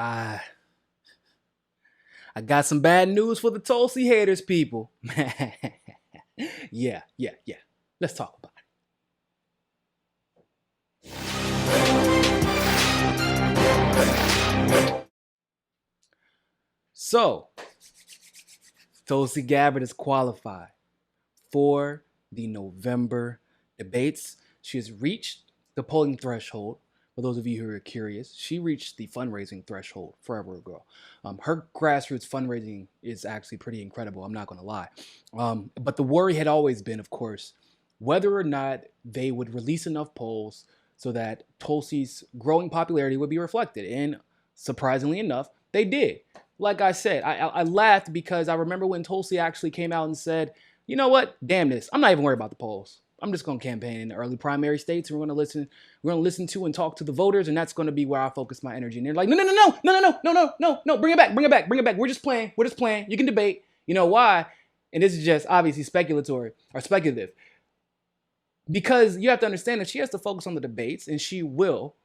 I I got some bad news for the Tulsi haters, people. Yeah. Let's talk about it. So, Tulsi Gabbard is qualified for the November debates. She has reached the polling threshold. For those of you who are curious, she reached the fundraising threshold forever ago. Her grassroots fundraising is actually pretty incredible. I'm not going to lie. But the worry had always been, of course, whether or not they would release enough polls so that Tulsi's growing popularity would be reflected. And surprisingly enough, they did. Like I said, I laughed because I remember when Tulsi actually came out and said, you know what? Damn this. I'm not even worried about the polls. I'm just going to campaign in the early primary states, and we're going to listen to and talk to the voters, and that's going to be where I focus my energy. And they're like, no, bring it back. We're just playing. You can debate. You know why? And this is just obviously speculative. Because you have to understand that she has to focus on the debates, and she will,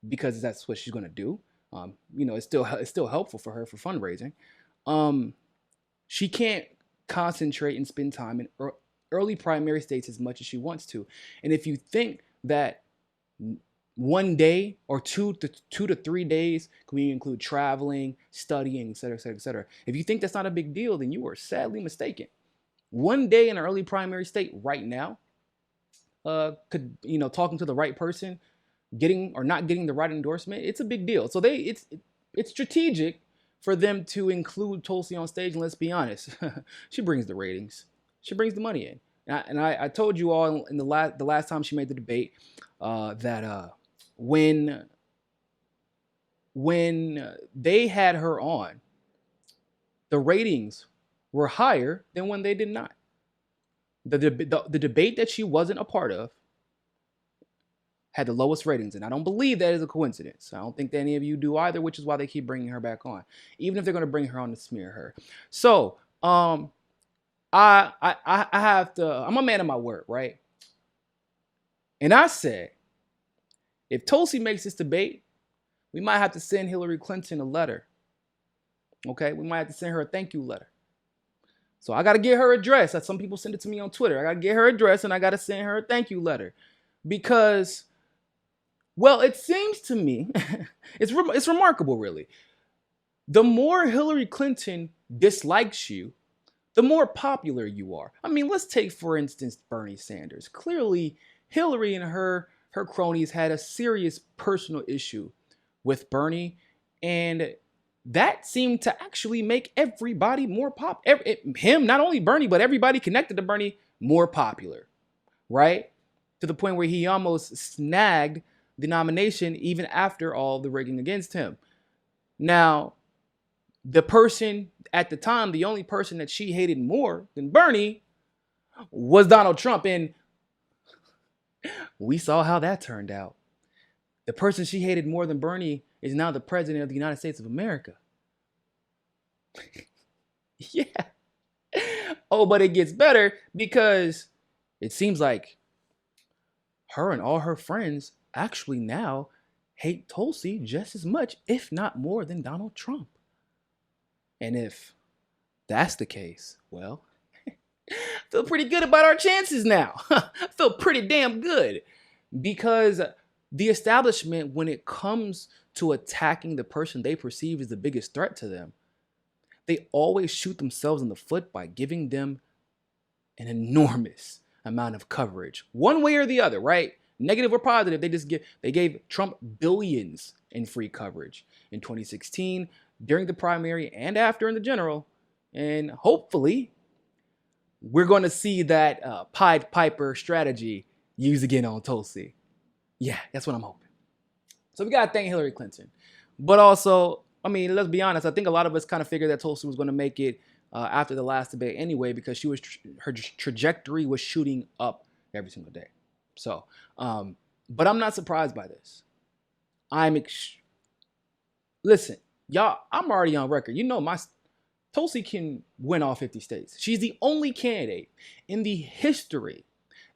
because that's what she's going to do. It's still helpful for her for fundraising. She can't concentrate and spend time in early primary states as much as she wants to. And if you think that one day or two to 3 days, can we include traveling, studying, et cetera, if you think that's not a big deal, then you are sadly mistaken. One day in an early primary state right now, talking to the right person, getting or not getting the right endorsement, it's a big deal. So it's strategic for them to include Tulsi on stage. And let's be honest, she brings the ratings. She brings the money in. And I told you all in the last time she made the debate that when they had her on, the ratings were higher than when they did not. The debate that she wasn't a part of had the lowest ratings, and I don't believe that is a coincidence. I don't think that any of you do either, which is why they keep bringing her back on, even if they're going to bring her on to smear her. So, I have to. I'm a man of my word, right? And I said, if Tulsi makes this debate, we might have to send Hillary Clinton a letter. Okay, we might have to send her a thank you letter. So I got to get her address. Some people send it to me on Twitter. I got to get her address, and I got to send her a thank you letter because, well, it seems to me, it's remarkable, really. The more Hillary Clinton dislikes you, the more popular you are. I mean, let's take, for instance, Bernie Sanders. Clearly, Hillary and her cronies had a serious personal issue with Bernie, and that seemed to actually make everybody more popular. Him, not only Bernie, but everybody connected to Bernie more popular, right? To the point where he almost snagged the nomination even after all the rigging against him. Now, the person at the time, the only person that she hated more than Bernie was Donald Trump. And we saw how that turned out. The person she hated more than Bernie is now the president of the United States of America. Yeah. Oh, but it gets better because it seems like her and all her friends actually now hate Tulsi just as much, if not more, than Donald Trump. And if that's the case, well, I feel pretty good about our chances now. I feel pretty damn good because the establishment, when it comes to attacking the person they perceive as the biggest threat to them, they always shoot themselves in the foot by giving them an enormous amount of coverage, one way or the other, right? Negative or positive, they gave Trump billions in free coverage in 2016, during the primary, and after in the general. And hopefully, we're going to see that Pied Piper strategy used again on Tulsi. Yeah, that's what I'm hoping. So we got to thank Hillary Clinton. But also, I mean, let's be honest, I think a lot of us kind of figured that Tulsi was going to make it after the last debate anyway, because her trajectory was shooting up every single day. So, but I'm not surprised by this. Listen, y'all, I'm already on record. You know, Tulsi can win all 50 states. She's the only candidate in the history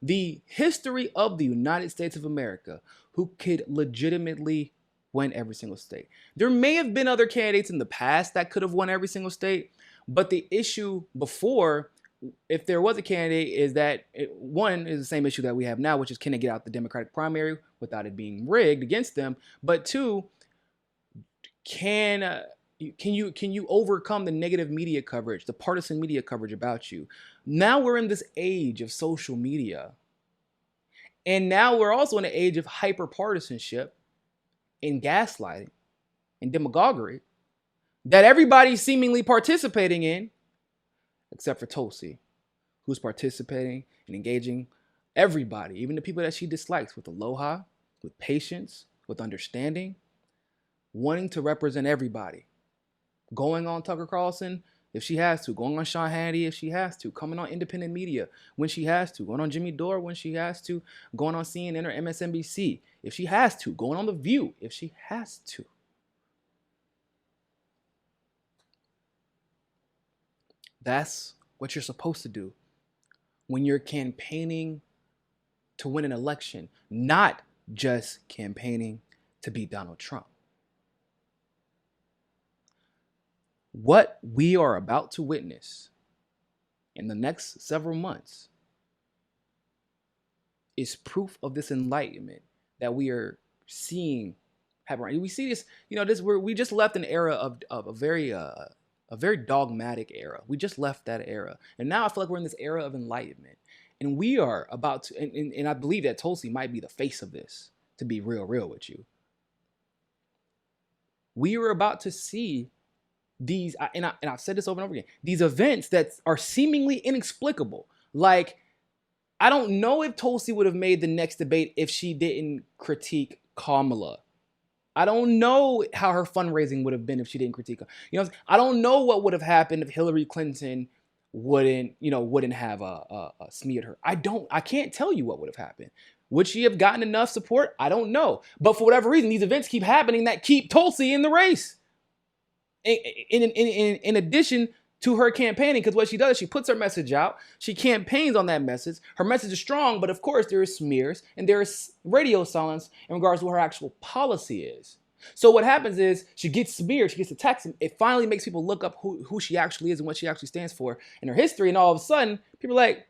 of the United States of America who could legitimately win every single state. There may have been other candidates in the past that could have won every single state, but the issue before, if there was a candidate, is that one is the same issue that we have now, which is can they get out the Democratic primary without it being rigged against them? But two, can you overcome the negative media coverage, the partisan media coverage about you? Now we're in this age of social media, and now we're also in an age of hyper partisanship and gaslighting and demagoguery that everybody's seemingly participating in, except for Tulsi, who's participating and engaging everybody, even the people that she dislikes, with aloha, with patience, with understanding, wanting to represent everybody. Going on Tucker Carlson if she has to, going on Sean Hannity if she has to, coming on independent media when she has to, going on Jimmy Dore when she has to, going on CNN or MSNBC if she has to, going on The View if she has to. That's what you're supposed to do when you're campaigning to win an election, not just campaigning to beat Donald Trump. What we are about to witness in the next several months is proof of this enlightenment that we are seeing happen. We see this, we just left an era of a very dogmatic era. We just left that era. And now I feel like we're in this era of enlightenment. And we are about to, and I believe that Tulsi might be the face of this, to be real with you. We are about to see these, and I've said this over and over again, these events that are seemingly inexplicable. Like, I don't know if Tulsi would have made the next debate if she didn't critique Kamala. I don't know how her fundraising would have been if she didn't critique her. I don't know what would have happened if Hillary Clinton wouldn't have smeared her. I can't tell you what would have happened. Would she have gotten enough support? I don't know. But for whatever reason, these events keep happening that keep Tulsi in the race. In addition to her campaigning, because what she does, she puts her message out, she campaigns on that message. Her message is strong, but of course there is smears and there is radio silence in regards to what her actual policy is. So what happens is she gets smeared, she gets attacked, and it finally makes people look up who she actually is and what she actually stands for in her history, and all of a sudden people are like,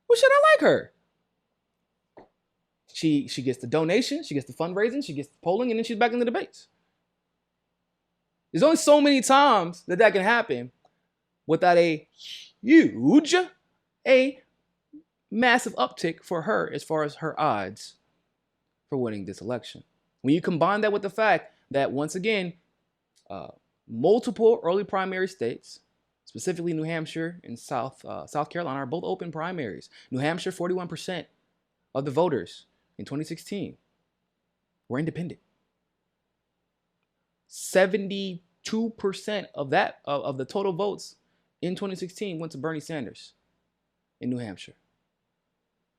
well, should I like her? She gets the donation, she gets the fundraising, she gets the polling, and then she's back in the debates. There's only so many times that can happen without a massive uptick for her as far as her odds for winning this election. When you combine that with the fact that, once again, multiple early primary states, specifically New Hampshire and South Carolina, are both open primaries. New Hampshire, 41% of the voters in 2016 were independent. 72% of the total votes in 2016 went to Bernie Sanders in New Hampshire.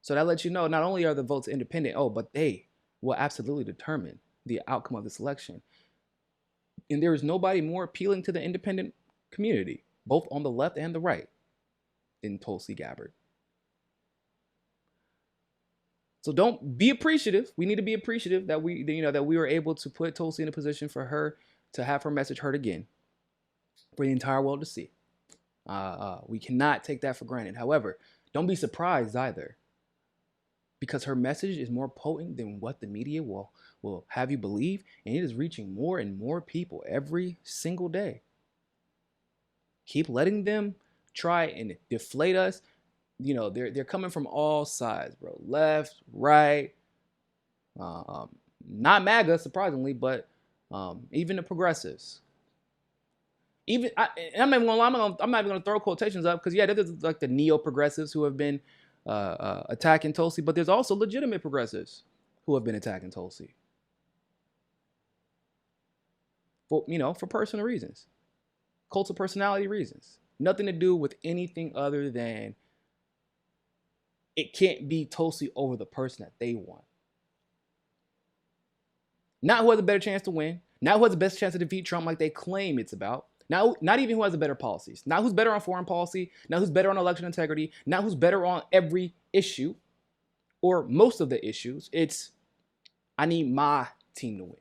So that lets you know not only are the votes independent, but they will absolutely determine the outcome of this election. And there is nobody more appealing to the independent community, both on the left and the right, than Tulsi Gabbard. So don't be appreciative. We need to be appreciative that we were able to put Tulsi in a position for her to have her message heard again for the entire world to see. We cannot take that for granted. However, don't be surprised either, because her message is more potent than what the media will have you believe, and it is reaching more and more people every single day. Keep letting them try and deflate us. They're coming from all sides, bro. Left, right, not MAGA, surprisingly, but even the progressives. I'm not even gonna throw quotations up, because there's like the neo-progressives who have been attacking Tulsi, but there's also legitimate progressives who have been attacking Tulsi for personal reasons, cult of personality reasons, nothing to do with anything other than it can't be Tulsi over the person that they want. Not who has a better chance to win, not who has the best chance to defeat Trump like they claim it's about. Now, not even who has the better policies. Not who's better on foreign policy. Not who's better on election integrity. Not who's better on every issue or most of the issues. It's, I need my team to win.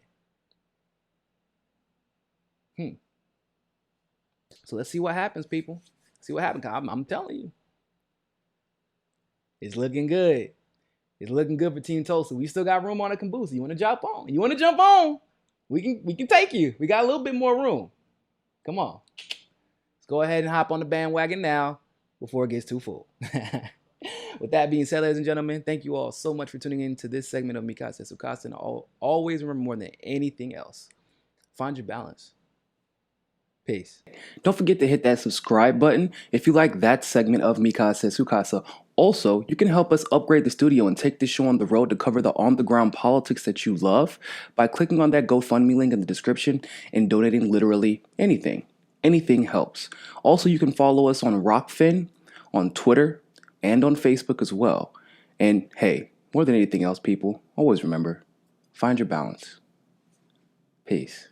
So let's see what happens, people. See what happens. I'm telling you, it's looking good. It's looking good for Team Tulsa. We still got room on the caboose. You want to jump on? You want to jump on? We can take you. We got a little bit more room. Come on. Let's go ahead and hop on the bandwagon now before it gets too full. With that being said, ladies and gentlemen, thank you all so much for tuning in to this segment of Mikasa Sukasa. And always remember, more than anything else, find your balance. Peace. Don't forget to hit that subscribe button if you like that segment of Mikasa Sukasa. Also, you can help us upgrade the studio and take this show on the road to cover the on-the-ground politics that you love by clicking on that GoFundMe link in the description and donating literally anything. Anything helps. Also, you can follow us on Rockfin, on Twitter, and on Facebook as well. And hey, more than anything else, people, always remember, find your balance. Peace.